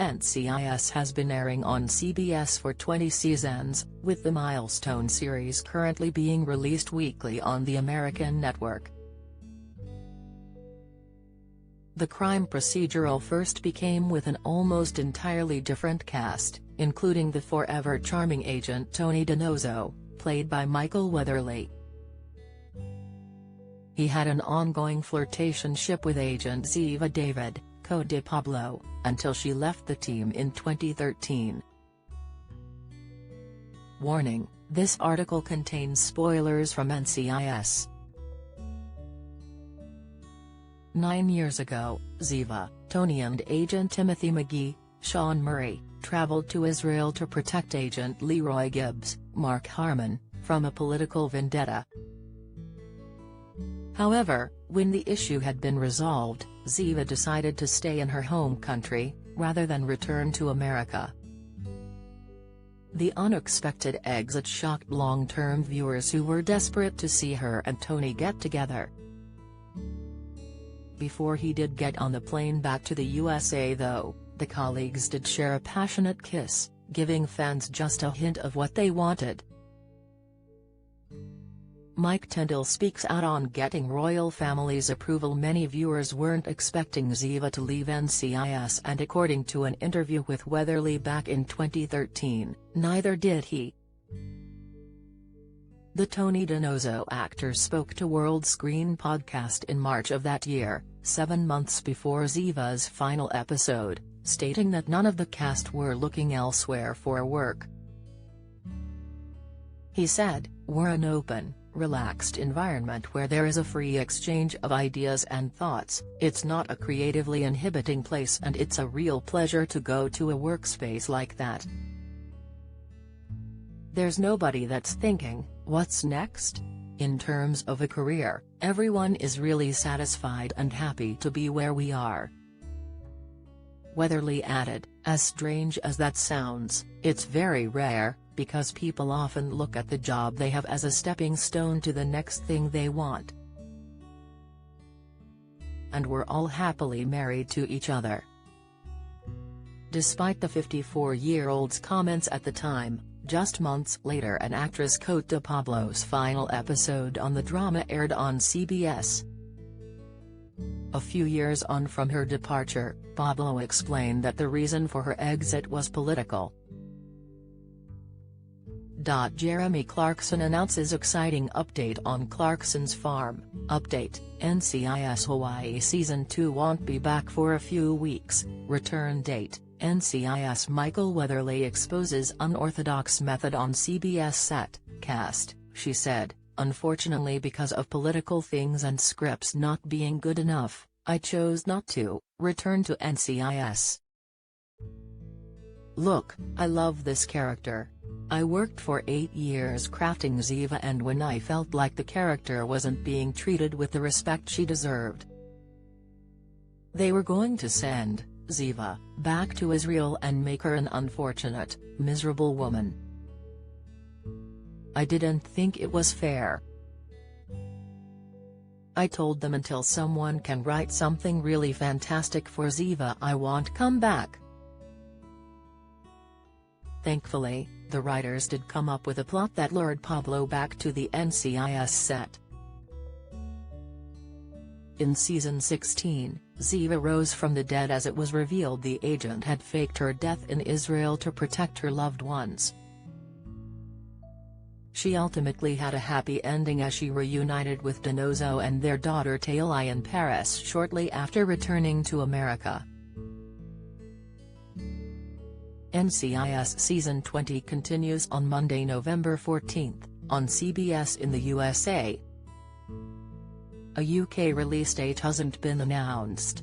NCIS has been airing on CBS for 20 seasons, with the milestone series currently being released weekly on the American network. The crime procedural first became with an almost entirely different cast, including the forever charming agent Tony Donoso, played by Michael Weatherly. He had an ongoing flirtationship with agent Ziva David, de Pablo, until she left the team in 2013. Warning: this article contains spoilers from NCIS. 9 years ago, Ziva, Tony and agent Timothy McGee, Sean Murray, traveled to Israel to protect agent Leroy Gibbs, Mark Harmon, from a political vendetta. However, when the issue had been resolved, Ziva decided to stay in her home country, rather than return to America. The unexpected exit shocked long-term viewers who were desperate to see her and Tony get together. Before he did get on the plane back to the USA though, the colleagues did share a passionate kiss, giving fans just a hint of what they wanted. Mike Tyndall speaks out on getting royal family's approval. Many viewers weren't expecting Ziva to leave NCIS, and according to an interview with Weatherly back in 2013, neither did he. The Tony Donoso actor spoke to World Screen Podcast in March of that year, 7 months before Ziva's final episode, stating that none of the cast were looking elsewhere for work. He said, "We're an open, relaxed environment where there is a free exchange of ideas and thoughts. It's not a creatively inhibiting place, and it's a real pleasure to go to a workspace like that. There's nobody that's thinking, what's next? In terms of a career, everyone is really satisfied and happy to be where we are." Weatherly added, "As strange as that sounds, it's very rare, because people often look at the job they have as a stepping stone to the next thing they want. And we're all happily married to each other." Despite the 54-year-old's comments at the time, just months later an actress de Pablo's final episode on the drama aired on CBS. A few years on from her departure, Pablo explained that the reason for her exit was political. Jeremy Clarkson announces exciting update on Clarkson's Farm. Update: NCIS Hawaii Season 2 won't be back for a few weeks. Return date: NCIS. Michael Weatherly exposes unorthodox method on CBS set. Cast: she said, "Unfortunately, because of political things and scripts not being good enough, I chose not to return to NCIS. Look, I love this character. I worked for 8 years crafting Ziva, and when I felt like the character wasn't being treated with the respect she deserved, they were going to send Ziva back to Israel and make her an unfortunate, miserable woman. I didn't think it was fair. I told them until someone can write something really fantastic for Ziva, I won't come back." Thankfully, the writers did come up with a plot that lured Pablo back to the NCIS set. In season 16, Ziva rose from the dead as it was revealed the agent had faked her death in Israel to protect her loved ones. She ultimately had a happy ending as she reunited with Donoso and their daughter Taylai in Paris shortly after returning to America. NCIS Season 20 continues on Monday, November 14, on CBS in the USA. A UK release date hasn't been announced.